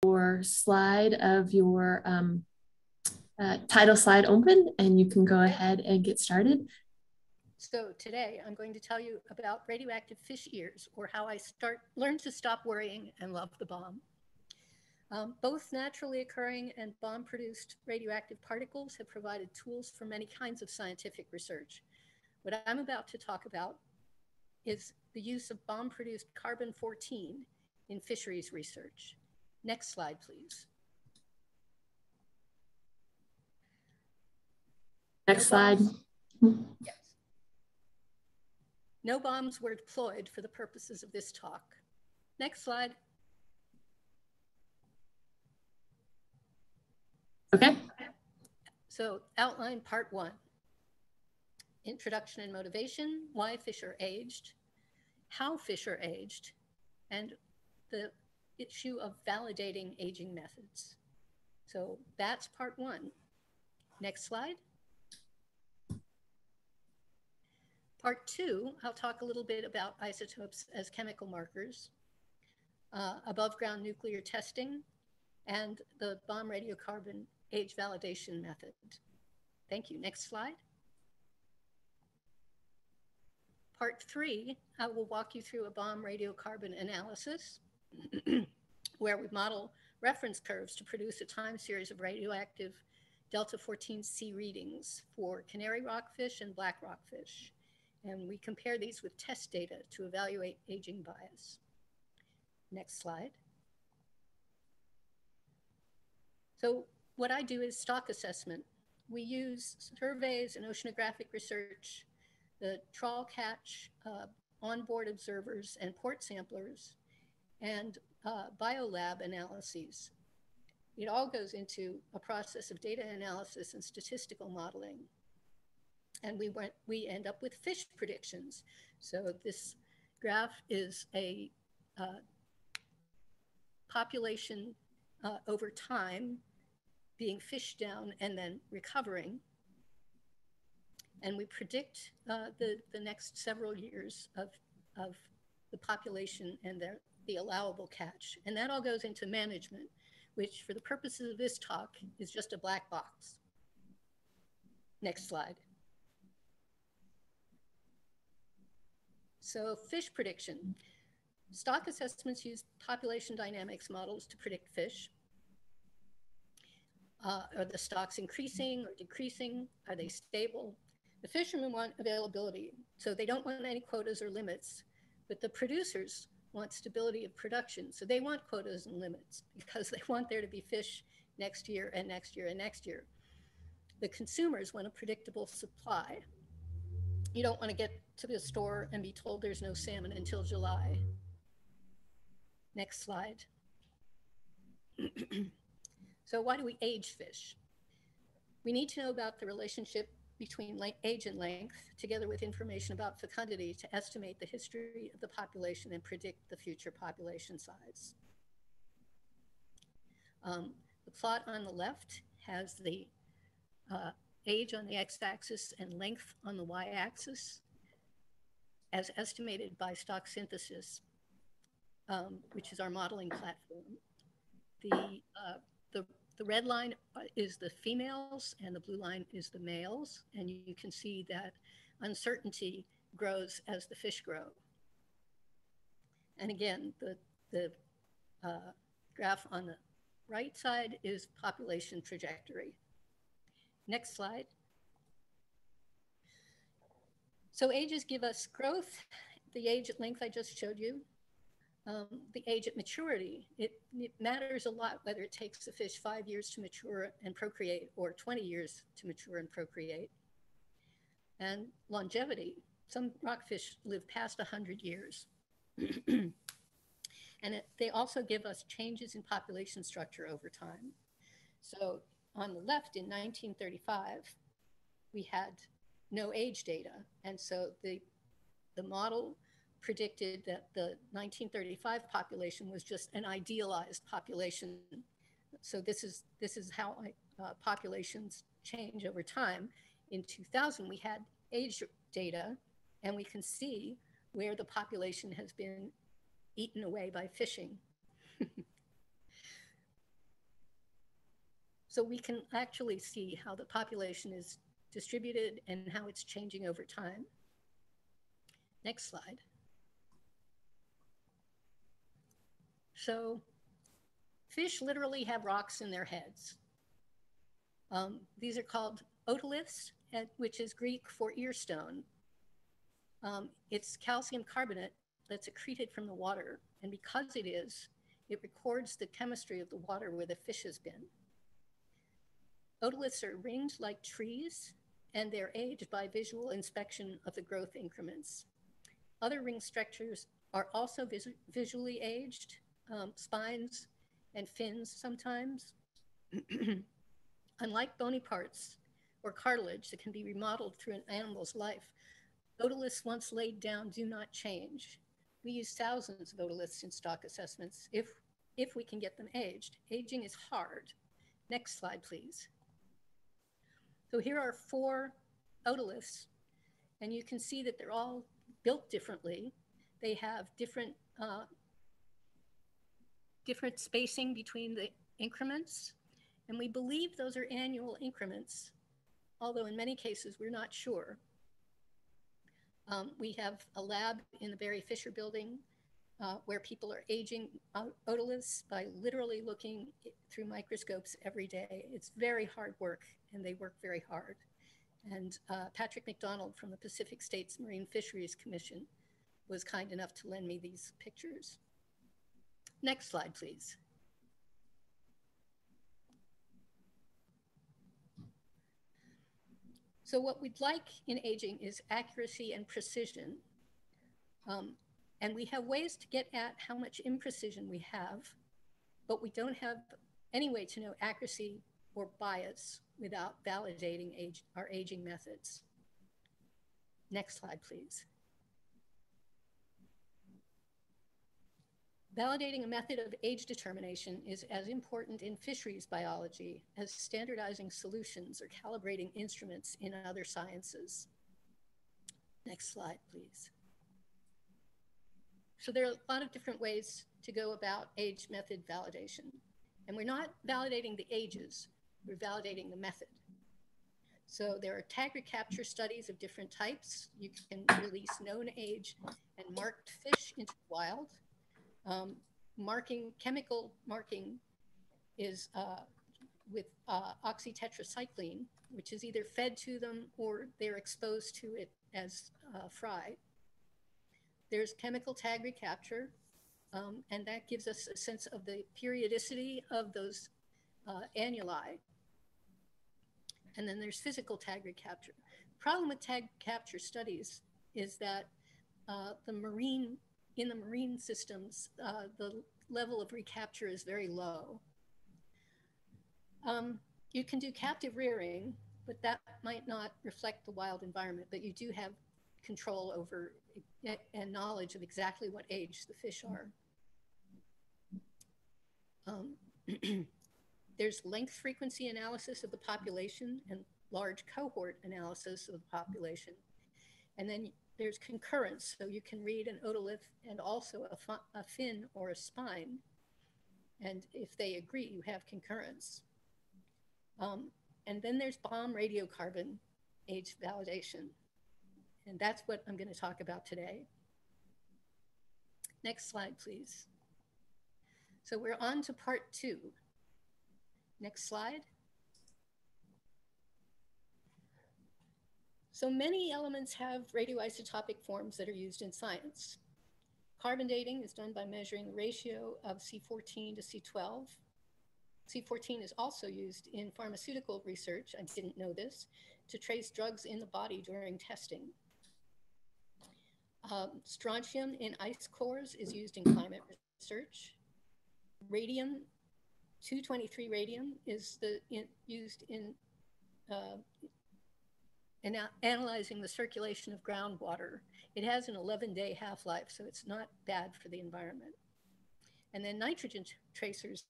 your slide of your title slide open, and you can go ahead and get started. So today I'm going to tell you about radioactive fish ears, or how I learned to stop worrying and love the bomb. Both naturally occurring and bomb-produced radioactive particles have provided tools for many kinds of scientific research. What I'm about to talk about is the use of bomb-produced carbon-14 in fisheries research. Next slide, please. Next slide. Yes. No bombs were deployed for the purposes of this talk. Next slide. Okay. So outline part 1. Introduction and motivation, why fish are aged, how fish are aged, and the issue of validating aging methods. So that's part 1. Next slide. Part 2, I'll talk a little bit about isotopes as chemical markers, above ground nuclear testing, and the bomb radiocarbon age validation method. Thank you. Next slide. Part 3, I will walk you through a bomb radiocarbon analysis where we model reference curves to produce a time series of radioactive delta 14C readings for Canary Rockfish and black rockfish. And we compare these with test data to evaluate aging bias. Next slide. So what I do is stock assessment. We use surveys and oceanographic research, the trawl catch, onboard observers and port samplers, and biolab analyses. It all goes into a process of data analysis and statistical modeling. And we end up with fish predictions. So this graph is a population over time being fished down and then recovering. And we predict the next several years of the population and the allowable catch. And that all goes into management, which for the purposes of this talk is just a black box. Next slide. So fish prediction. Stock assessments use population dynamics models to predict fish. Are the stocks increasing or decreasing? Are they stable? The fishermen want availability, so they don't want any quotas or limits, but the producers want stability of production. So they want quotas and limits because they want there to be fish next year and next year and next year. The consumers want a predictable supply. You don't want to get to the store and be told there's no salmon until July. Next slide. So why do we age fish? We need to know about the relationship between age and length, together with information about fecundity to estimate the history of the population and predict the future population size. The plot on the left has the age on the x-axis and length on the y-axis as estimated by stock synthesis, which is our modeling platform. The red line is the females and the blue line is the males. And you can see that uncertainty grows as the fish grow. And again, the graph on the right side is population trajectory. Next slide. So ages give us growth. The age at length I just showed you. The age at maturity, it matters a lot whether it takes the fish 5 years to mature and procreate or 20 years to mature and procreate. And longevity, some rockfish live past 100 years. And they also give us changes in population structure over time. So on the left in 1935, we had no age data. And so the model predicted that the 1935 population was just an idealized population. So this is how populations change over time. In 2000, we had age data, and we can see where the population has been eaten away by fishing. So we can actually see how the population is distributed and how it's changing over time. Next slide. So fish literally have rocks in their heads. These are called otoliths, which is Greek for earstone. It's calcium carbonate that's accreted from the water. And because it records the chemistry of the water where the fish has been. Otoliths are ringed like trees, and they're aged by visual inspection of the growth increments. Other ring structures are also visually aged, spines and fins sometimes. Unlike bony parts or cartilage that can be remodeled through an animal's life, otoliths once laid down do not change. We use thousands of otoliths in stock assessments if we can get them aged. Aging is hard. Next slide, please. So here are 4 otoliths, and you can see that they're all built differently. They have different spacing between the increments, and we believe those are annual increments, although in many cases we're not sure. We have a lab in the Barry Fisher building where people are aging otoliths by literally looking through microscopes every day. It's very hard work, and they work very hard. And Patrick McDonald from the Pacific States Marine Fisheries Commission was kind enough to lend me these pictures. Next slide, please. So what we'd like in aging is accuracy and precision. And we have ways to get at how much imprecision we have, but we don't have any way to know accuracy or bias without validating our aging methods. Next slide, please. Validating a method of age determination is as important in fisheries biology as standardizing solutions or calibrating instruments in other sciences. Next slide, please. So there are a lot of different ways to go about age method validation. And we're not validating the ages, we're validating the method. So there are tag recapture studies of different types. You can release known age and marked fish into the wild. Chemical marking is with oxytetracycline, which is either fed to them or they're exposed to it as fry. There's chemical tag recapture, and that gives us a sense of the periodicity of those annuli. And then there's physical tag recapture. The problem with tag capture studies is that in the marine systems, the level of recapture is very low. You can do captive rearing, but that might not reflect the wild environment, but you do have control over and knowledge of exactly what age the fish are. There's length frequency analysis of the population and large cohort analysis of the population. And then there's concurrence, so you can read an otolith and also a fin or a spine. And if they agree, you have concurrence. And then there's bomb radiocarbon age validation. And that's what I'm going to talk about today. Next slide, please. So we're on to part 2. Next slide. So many elements have radioisotopic forms that are used in science. Carbon dating is done by measuring the ratio of C14 to C12. C14 is also used in pharmaceutical research, I didn't know this, to trace drugs in the body during testing. Strontium in ice cores is used in climate research. Radium, 223 radium, is used in analyzing the circulation of groundwater. It has an 11-day half-life, so it's not bad for the environment. And then nitrogen tracers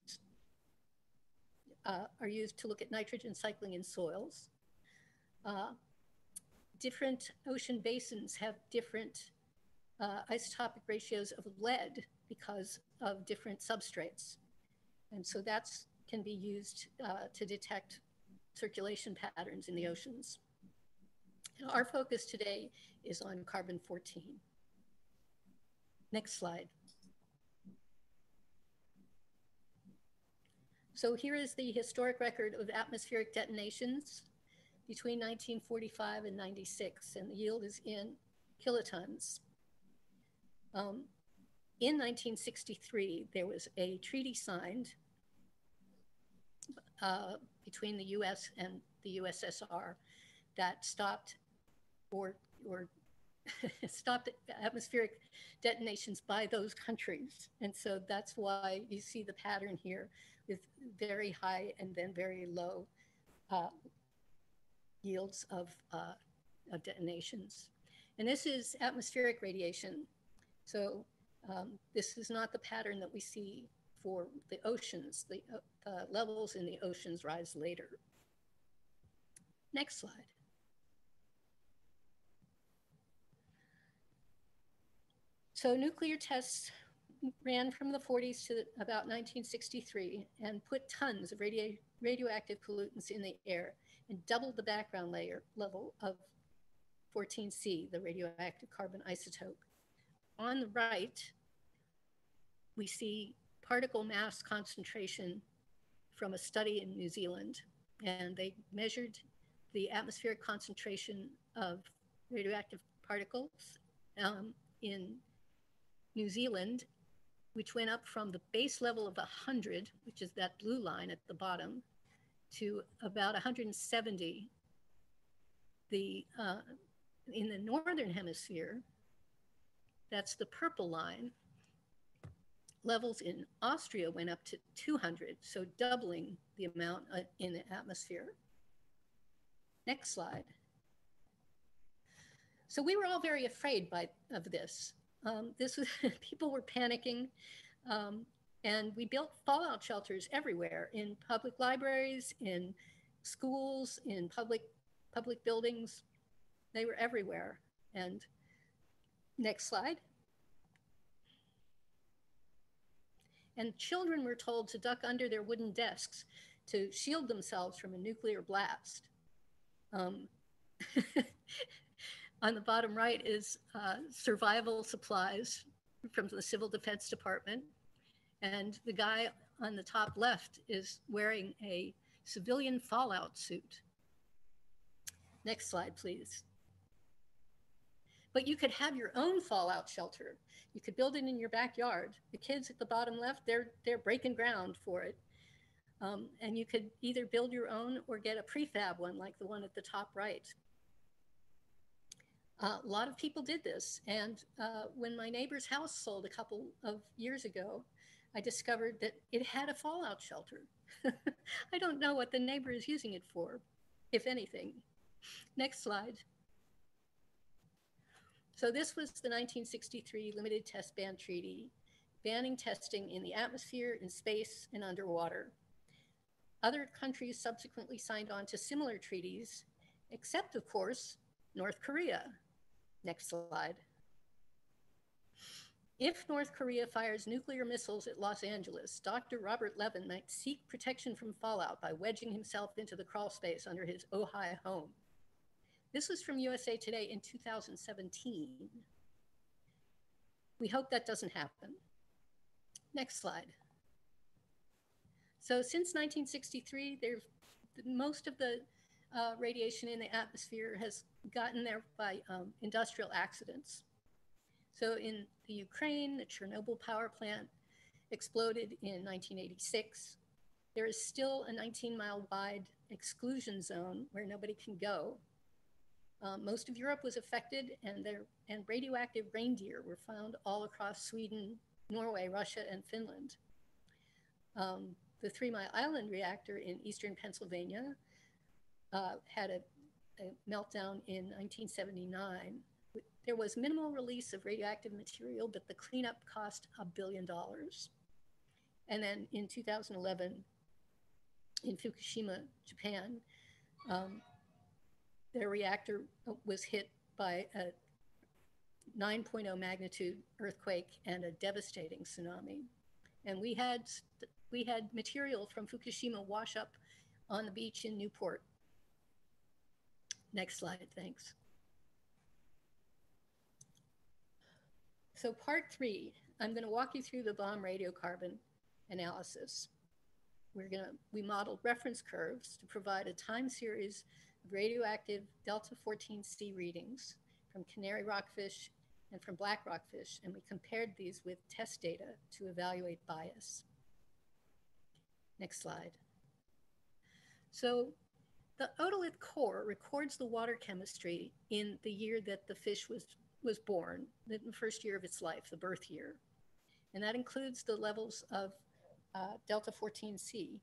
are used to look at nitrogen cycling in soils. Different ocean basins have different isotopic ratios of lead because of different substrates. And so that can be used to detect circulation patterns in the oceans. Our focus today is on carbon-14. Next slide. So here is the historic record of atmospheric detonations between 1945 and 96, and the yield is in kilotons. In 1963, there was a treaty signed between the US and the USSR that stopped or stopped atmospheric detonations by those countries. And so that's why you see the pattern here with very high and then very low yields of detonations. And this is atmospheric radiation. So this is not the pattern that we see for the oceans. The levels in the oceans rise later. Next slide. So nuclear tests ran from the 40s to about 1963 and put tons of radioactive pollutants in the air and doubled the background level of 14C, the radioactive carbon isotope. On the right, we see particle mass concentration from a study in New Zealand, and they measured the atmospheric concentration of radioactive particles in New Zealand, which went up from the base level of 100, which is that blue line at the bottom, to about 170. In the northern hemisphere, that's the purple line, levels in Austria went up to 200, so doubling the amount in the atmosphere. Next slide. So we were all very afraid of this. People were panicking, and we built fallout shelters everywhere, in public libraries, in schools, in public buildings. They were everywhere. And next slide. And children were told to duck under their wooden desks to shield themselves from a nuclear blast. On the bottom right is survival supplies from the Civil Defense Department. And the guy on the top left is wearing a civilian fallout suit. Next slide, please. But you could have your own fallout shelter. You could build it in your backyard. The kids at the bottom left, they're breaking ground for it. And you could either build your own or get a prefab one like the one at the top right. A lot of people did this. And when my neighbor's house sold a couple of years ago, I discovered that it had a fallout shelter. I don't know what the neighbor is using it for, if anything. Next slide. So this was the 1963 Limited Test Ban Treaty, banning testing in the atmosphere, in space, and underwater. Other countries subsequently signed on to similar treaties, except, of course, North Korea. Next slide. If North Korea fires nuclear missiles at Los Angeles, Dr. Robert Levin might seek protection from fallout by wedging himself into the crawl space under his Ojai home. This was from USA Today in 2017. We hope that doesn't happen. Next slide. So since 1963, most of the radiation in the atmosphere has gotten there by industrial accidents. So in the Ukraine, the Chernobyl power plant exploded in 1986. There is still a 19-mile wide exclusion zone where nobody can go. Most of Europe was affected, and radioactive reindeer were found all across Sweden, Norway, Russia, and Finland. The 3 Mile Island reactor in eastern Pennsylvania had a meltdown in 1979. There was minimal release of radioactive material, but the cleanup cost $1 billion. And then in 2011, in Fukushima, Japan, their reactor was hit by a 9.0 magnitude earthquake and a devastating tsunami. And we had we had material from Fukushima wash up on the beach in Newport. Next slide, thanks. So part 3, I'm going to walk you through the bomb radiocarbon analysis. We modeled reference curves to provide a time series of radioactive delta 14C readings from Canary Rockfish and from black rockfish, and we compared these with test data to evaluate bias. Next slide. So the otolith core records the water chemistry in the year that the fish was born, the first year of its life, the birth year. And that includes the levels of delta 14C.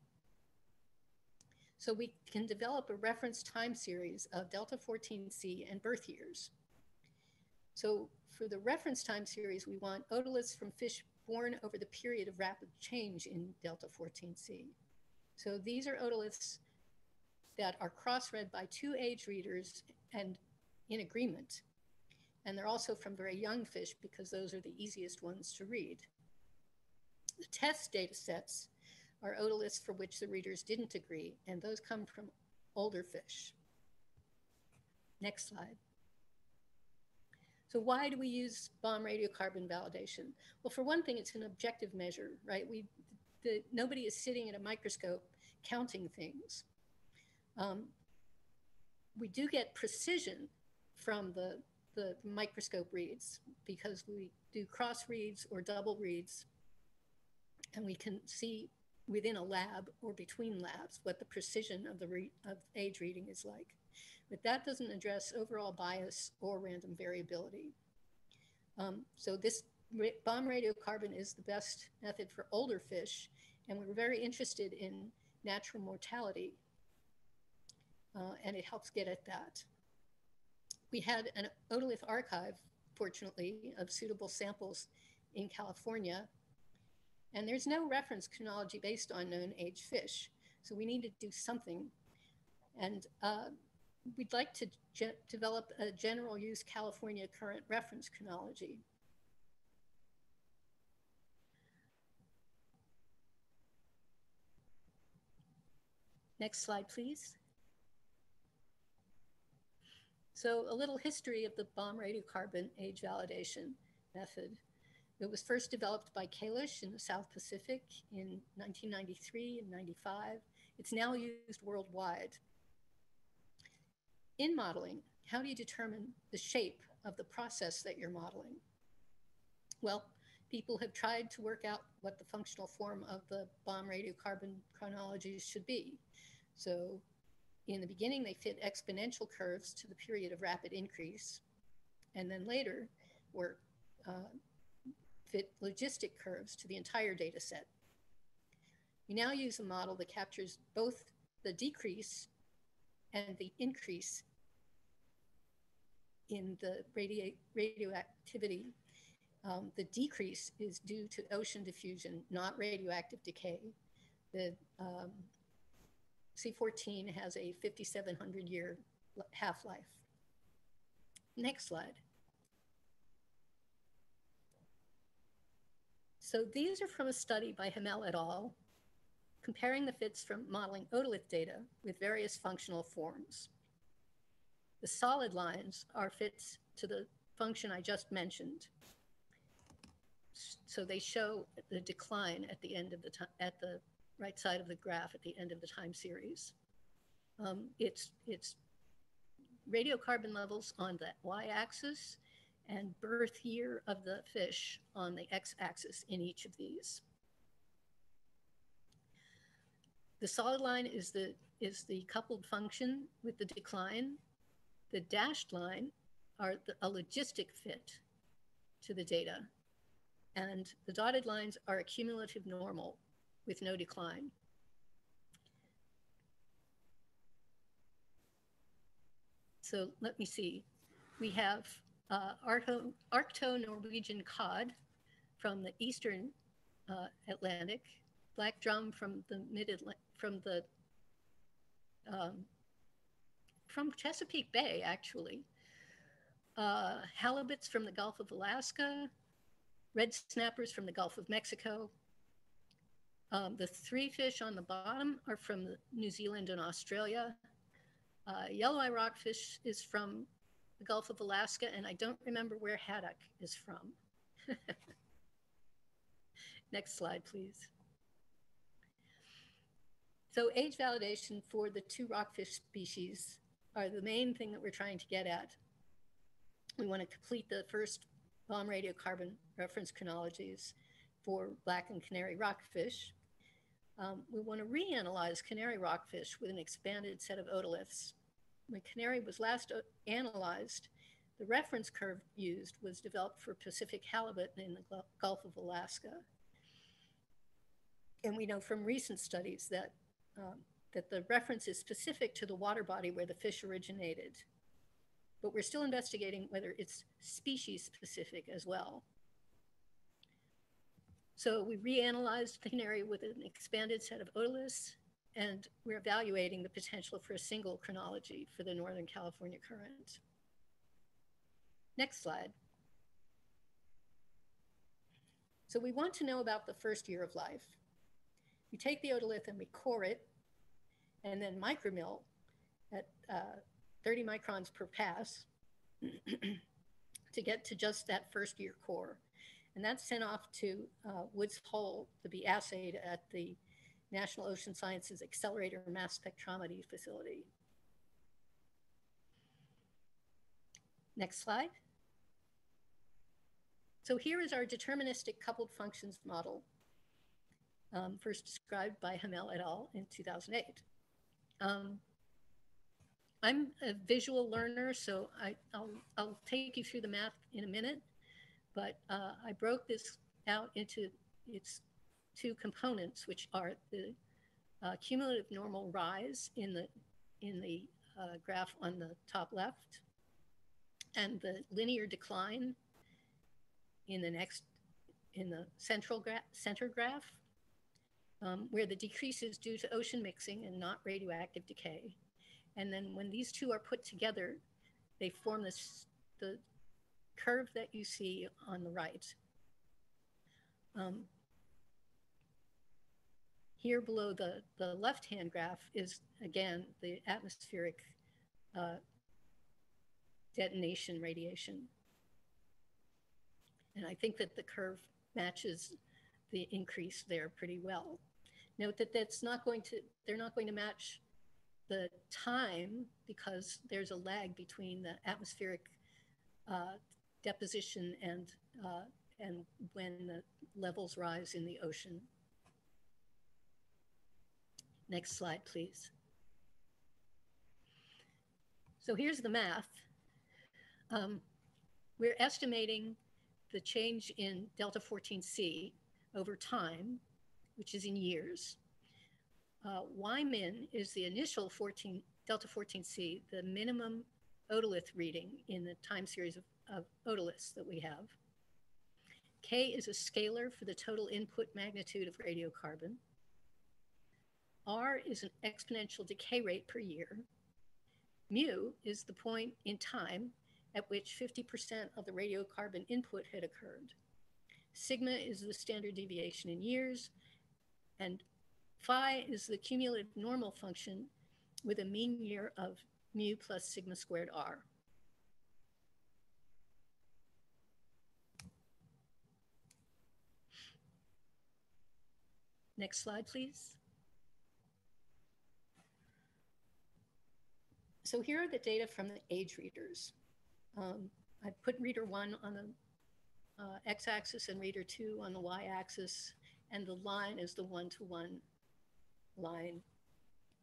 So we can develop a reference time series of delta 14C and birth years. So for the reference time series, we want otoliths from fish born over the period of rapid change in delta 14C. So these are otoliths that are cross-read by 2 age readers and in agreement. And they're also from very young fish because those are the easiest ones to read. The test data sets are otoliths for which the readers didn't agree, and those come from older fish. Next slide. So why do we use bomb radiocarbon validation? Well, for one thing, it's an objective measure, right? Nobody is sitting at a microscope counting things. We do get precision from the microscope reads because we do cross reads or double reads, and we can see within a lab or between labs what the precision of age reading is like. But that doesn't address overall bias or random variability. So this bomb radiocarbon is the best method for older fish, and we're very interested in natural mortality, and it helps get at that. We had an otolith archive, fortunately, of suitable samples in California, and there's no reference chronology based on known age fish. So we need to do something. And we'd like to develop a general use California current reference chronology. Next slide, please. So a little history of the bomb radiocarbon age validation method. It was first developed by Kalish in the South Pacific in 1993 and 95. It's now used worldwide. In modeling, how do you determine the shape of the process that you're modeling? Well, people have tried to work out what the functional form of the bomb radiocarbon chronologies should be. So in the beginning, they fit exponential curves to the period of rapid increase, and then later were fit logistic curves to the entire data set. We now use a model that captures both the decrease and the increase in the radioactivity. The decrease is due to ocean diffusion, not radioactive decay. The C14 has a 5,700-year half-life. Next slide. So these are from a study by Hamel et al., comparing the fits from modeling otolith data with various functional forms. The solid lines are fits to the function I just mentioned. So they show the decline at the end of the time, at the right side of the graph at the end of the time series. It's radiocarbon levels on the y-axis and birth year of the fish on the x-axis in each of these. The solid line is the coupled function with the decline. The dashed line are a logistic fit to the data. And the dotted lines are a cumulative normal with no decline. So let me see. We have Arcto-Norwegian cod from the eastern Atlantic, black drum from the mid-Atlantic, from Chesapeake Bay, actually. Halibuts from the Gulf of Alaska, red snappers from the Gulf of Mexico. The three fish on the bottom are from New Zealand and Australia. Yellow eye rockfish is from the Gulf of Alaska, and I don't remember where haddock is from. Next slide, please. So age validation for the two rockfish species are the main thing that we're trying to get at. We want to complete the first bomb radiocarbon reference chronologies for black and canary rockfish. We want to reanalyze canary rockfish with an expanded set of otoliths. When canary was last analyzed, the reference curve used was developed for Pacific halibut in the Gulf of Alaska. And we know from recent studies that the reference is specific to the water body where the fish originated. But we're still investigating whether it's species specific as well. So we reanalyzed the canary with an expanded set of otoliths, and we're evaluating the potential for a single chronology for the Northern California current. Next slide. So we want to know about the first year of life. We take the otolith and we core it, and then micromill at 30 microns per pass to get to just that first year core. And that's sent off to Woods Hole to be assayed at the National Ocean Sciences Accelerator Mass Spectrometry Facility. Next slide. So here is our deterministic coupled functions model, first described by Hamel et al. In 2008. I'm a visual learner, so I'll take you through the math in a minute, but I broke this out into its two components, which are the cumulative normal rise in the graph on the top left, and the linear decline in the center graph, where the decrease is due to ocean mixing and not radioactive decay. And then when these two are put together, they form the curve that you see on the right. Here below the left-hand graph is, again, the atmospheric detonation radiation. And I think that the curve matches the increase there pretty well. Note that they're not going to match the time because there's a lag between the atmospheric deposition and when the levels rise in the ocean. Next slide, please. So here's the math. We're estimating the change in delta 14C over time, which is in years. Y-min is the initial delta 14C, the minimum otolith reading in the time series of otoliths that we have. K is a scalar for the total input magnitude of radiocarbon. R is an exponential decay rate per year. Mu is the point in time at which 50% of the radiocarbon input had occurred. Sigma is the standard deviation in years, and phi is the cumulative normal function with a mean year of mu plus sigma squared r. Next slide, please. So here are the data from the age readers. I put reader 1 on the x-axis and reader 2 on the y-axis, and the line is the one-to-one line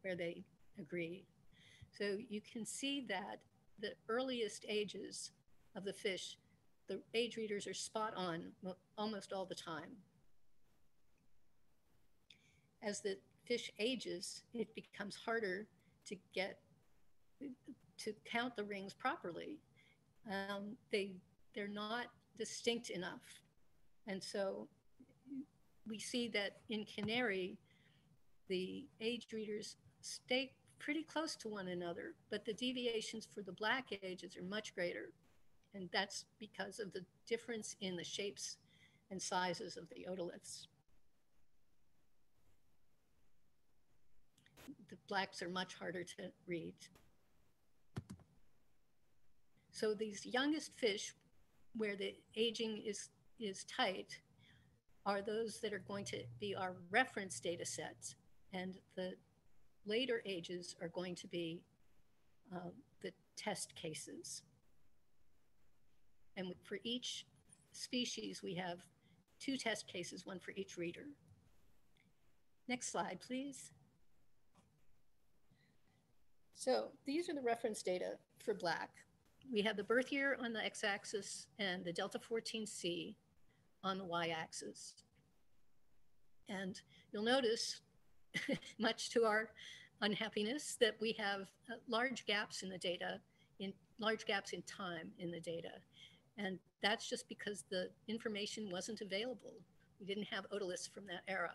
where they agree. So you can see that the earliest ages of the fish, the age readers are spot on almost all the time. As the fish ages, it becomes harder to count the rings properly. They're not distinct enough. And so we see that in canary, the age readers stay pretty close to one another, but the deviations for the black ages are much greater. And that's because of the difference in the shapes and sizes of the otoliths. the blacks are much harder to read. So these youngest fish where the aging is tight are those that are going to be our reference data sets, and the later ages are going to be the test cases. And for each species, we have 2 test cases, 1 for each reader. Next slide, please. So these are the reference data for black. We have the birth year on the x-axis and the delta 14C on the y-axis. And you'll notice, much to our unhappiness, that we have large gaps in the data, large gaps in time in the data. And that's just because the information wasn't available. We didn't have otoliths from that era.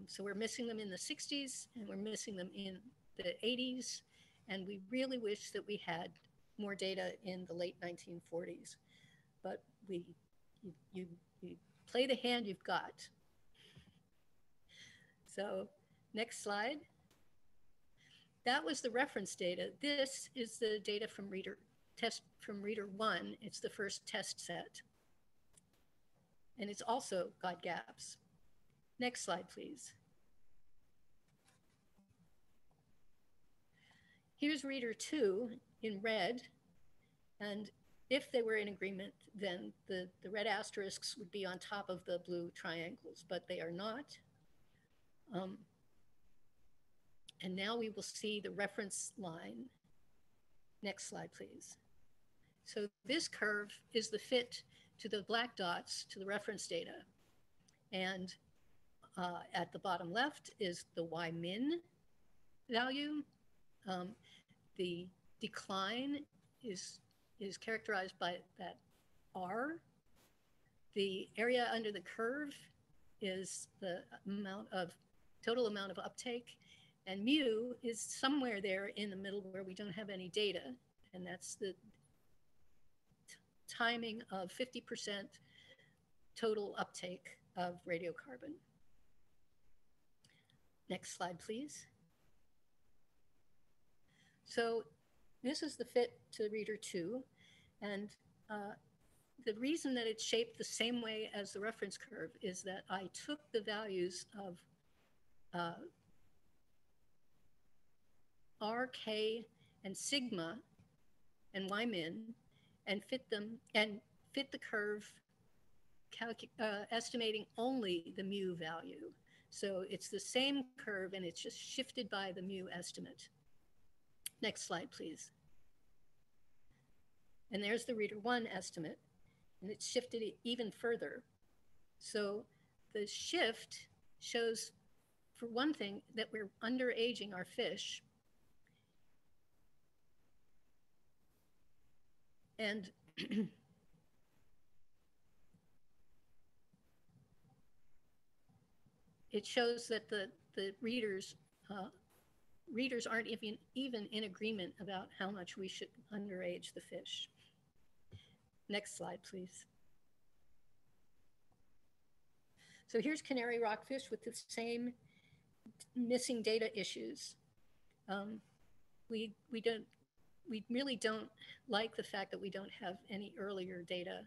So we're missing them in the 60s, and we're missing them in the 80s. And we really wish that we had more data in the late 1940s. But you play the hand you've got. So next slide. That was the reference data. This is the data from reader 1. It's the first test set. And it's also got gaps. Next slide, please. Here's reader 2 in red. And if they were in agreement, then the red asterisks would be on top of the blue triangles, but they are not. And now we will see the reference line. Next slide, please. So this curve is the fit to the black dots to the reference data. And at the bottom left is the Y min value. The decline is characterized by that R. The area under the curve is the total amount of uptake. And mu is somewhere there in the middle where we don't have any data. And that's the timing of 50% total uptake of radiocarbon. Next slide, please. So this is the fit to reader 2. And the reason that it's shaped the same way as the reference curve is that I took the values of R, K, and sigma and Y min and fit the curve estimating only the mu value. So it's the same curve and it's just shifted by the mu estimate. Next slide, please. And there's the reader 1 estimate, and it's shifted even further. So the shift shows, for one thing, that we're underaging our fish. And it shows that the readers aren't even in agreement about how much we should underage the fish. Next slide, please. So here's Canary Rockfish with the same missing data issues. We really don't like the fact that we don't have any earlier data.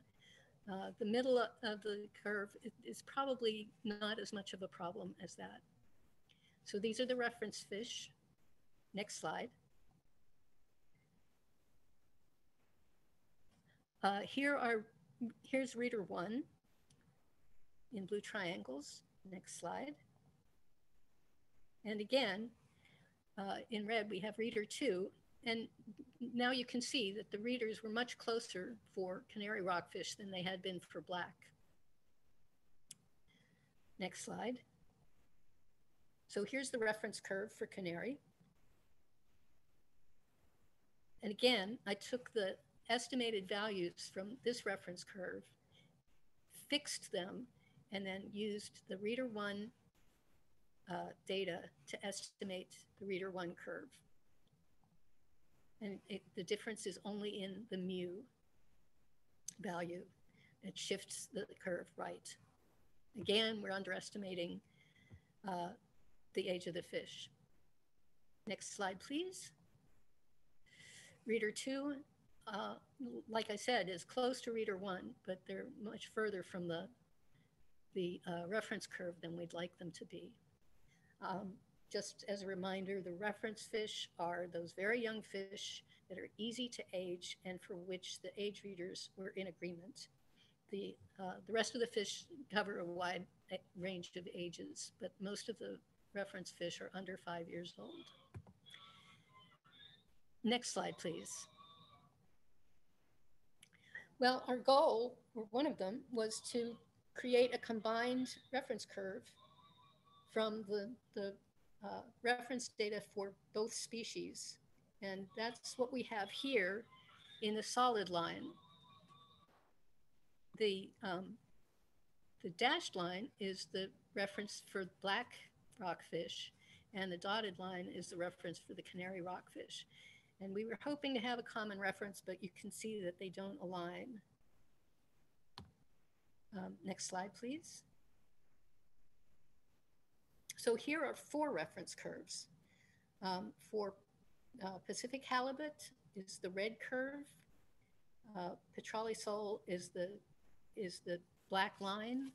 The middle of the curve is probably not as much of a problem as that. So these are the reference fish. Next slide. Here's reader 1 in blue triangles. Next slide. And again, in red, we have reader 2. And now you can see that the readers were much closer for Canary Rockfish than they had been for black. Next slide. So here's the reference curve for Canary. And again, I took the estimated values from this reference curve, fixed them, and then used the reader 1 data to estimate the reader 1 curve. And the difference is only in the mu value. It shifts the curve right. Again, we're underestimating the age of the fish. Next slide, please. Reader 2, like I said, is close to Reader 1, but they're much further from the reference curve than we'd like them to be. Just as a reminder, the reference fish are those very young fish that are easy to age and for which the age readers were in agreement. The rest of the fish cover a wide range of ages, but most of the reference fish are under 5 years old. Next slide, please. Well, our goal, or one of them, was to create a combined reference curve from the reference data for both species. And that's what we have here in the solid line. The dashed line is the reference for black rockfish, and the dotted line is the reference for the canary rockfish. And we were hoping to have a common reference, but you can see that they don't align. Next slide, please. So here are 4 reference curves. For Pacific halibut is the red curve. Petrale sole is the black line.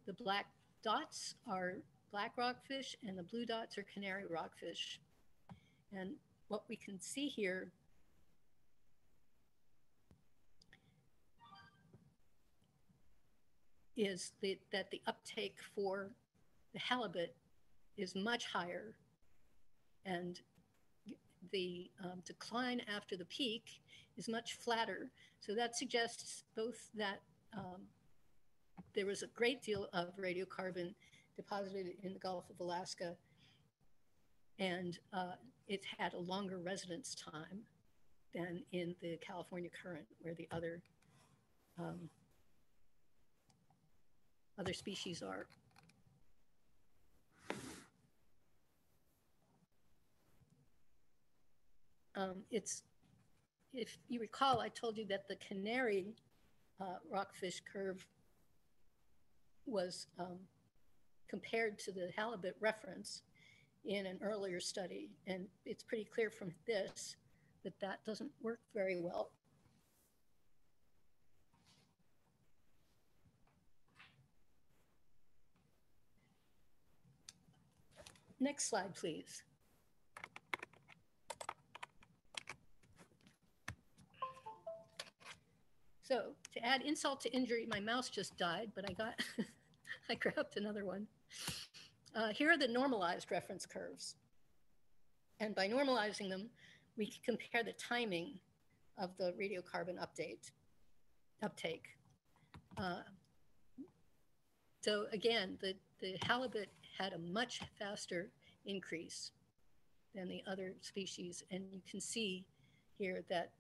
The black dots are black rockfish, and the blue dots are canary rockfish. And what we can see here is that the uptake for the halibut is much higher, and the decline after the peak is much flatter. So that suggests both that there was a great deal of radiocarbon deposited in the Gulf of Alaska, and it had a longer residence time than in the California current, where the other species are. If you recall, I told you that the canary rockfish curve was compared to the halibut reference in an earlier study. And it's pretty clear from this that that doesn't work very well. Next slide, please. So to add insult to injury, my mouse just died, but I grabbed another one. Here are the normalized reference curves. And by normalizing them, we can compare the timing of the radiocarbon uptake. So again, the halibut had a much faster increase than the other species. And you can see here that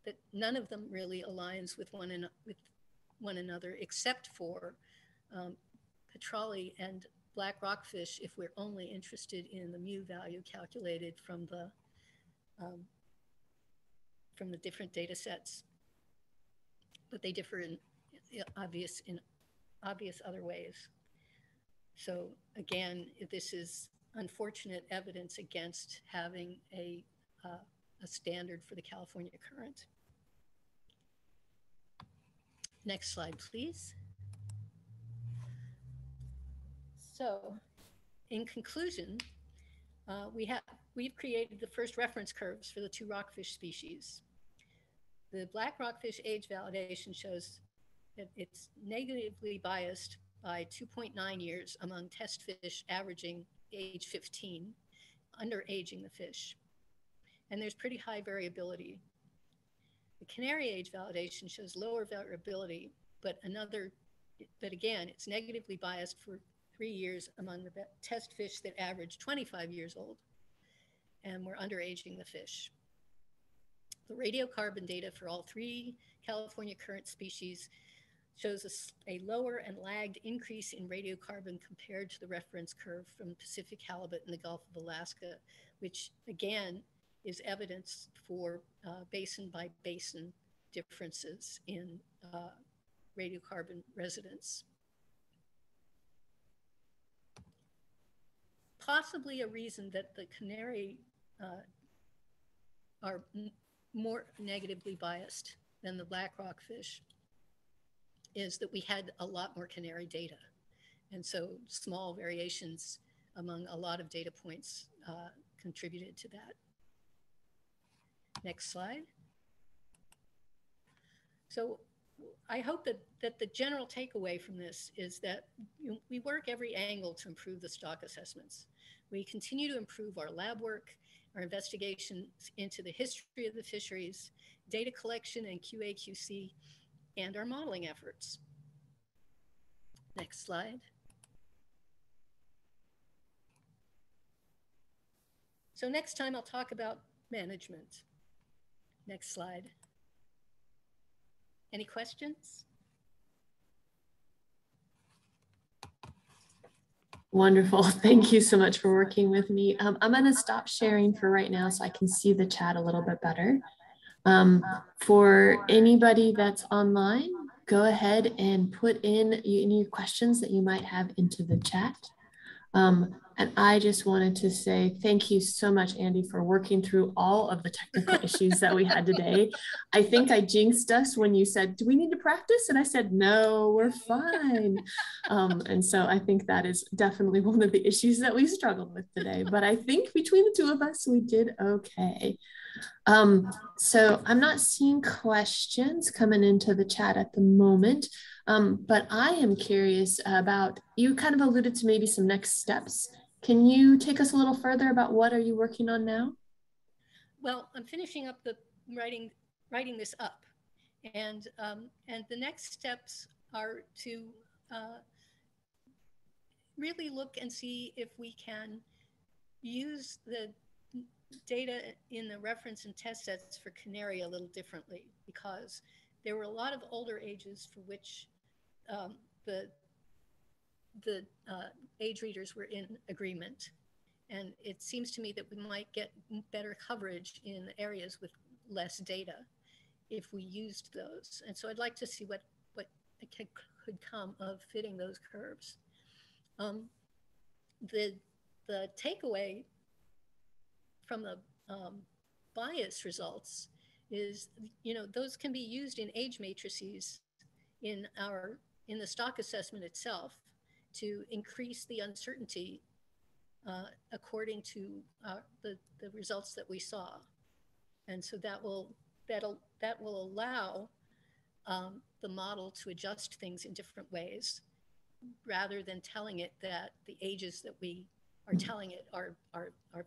that none of them really aligns with one another, except for petrale and black rockfish, if we're only interested in the mu value calculated from the different data sets. But they differ in obvious other ways. So again, this is unfortunate evidence against having a standard for the California current. Next slide, please. So in conclusion, we've created the first reference curves for the 2 rockfish species. The black rockfish age validation shows that it's negatively biased by 2.9 years among test fish averaging age 15, underaging the fish. And there's pretty high variability. The canary age validation shows lower variability, but again, it's negatively biased for 3 years among the test fish that average 25 years old, and we're underaging the fish. The radiocarbon data for all 3 California current species shows a lower and lagged increase in radiocarbon compared to the reference curve from Pacific halibut in the Gulf of Alaska, which again is evidence for basin by basin differences in radiocarbon residence. possibly a reason that the Canary are more negatively biased than the black rockfish is that we had a lot more Canary data. And so small variations among a lot of data points contributed to that. Next slide. So I hope that the general takeaway from this is that we work every angle to improve the stock assessments. We continue to improve our lab work, our investigations into the history of the fisheries, data collection and QA/QC, and our modeling efforts. Next slide. So next time I'll talk about management. Next slide. Any questions? Wonderful. Thank you so much for working with me. I'm going to stop sharing for right now so I can see the chat a little bit better. For anybody that's online, go ahead and put in any questions that you might have into the chat. And I just wanted to say thank you so much, Andi, for working through all of the technical issues that we had today. I think I jinxed us when you said, do we need to practice? And I said, no, we're fine. And so I think that is definitely one of the issues that we struggled with today. But I think between the two of us, we did okay. So I'm not seeing questions coming into the chat at the moment, but I am curious about, you kind of alluded to maybe some next steps. Can you take us a little further about what are you working on now? Well, I'm finishing up the writing this up, and the next steps are to really look and see if we can use the data in the reference and test sets for Canary a little differently, because there were a lot of older ages for which the age readers were in agreement. And it seems to me that we might get better coverage in areas with less data if we used those. And so I'd like to see what could come of fitting those curves. The takeaway from the bias results is, those can be used in age matrices in the stock assessment itself to increase the uncertainty according to the results that we saw. And so that will allow the model to adjust things in different ways, rather than telling it that the ages that we are telling it are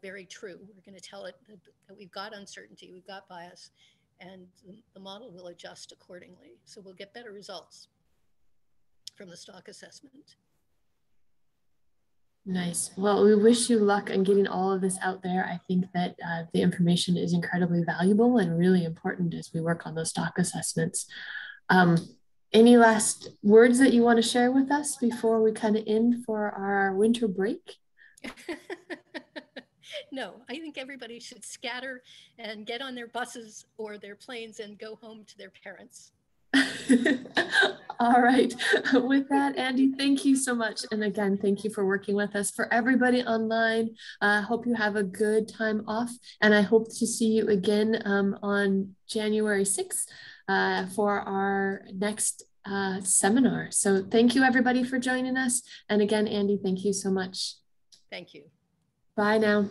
very true. We're going to tell it that we've got uncertainty, we've got bias, and the model will adjust accordingly. So we'll get better results from the stock assessment. Nice. Well, we wish you luck on getting all of this out there. I think that the information is incredibly valuable and really important as we work on those stock assessments. Any last words that you want to share with us before we kind of end for our winter break? No, I think everybody should scatter and get on their buses or their planes and go home to their parents. All right. With that, Andi, thank you so much. And again, thank you for working with us. For everybody online, I hope you have a good time off. And I hope to see you again on January 6th for our next seminar. So thank you, everybody, for joining us. And again, Andi, thank you so much. Thank you. Bye now.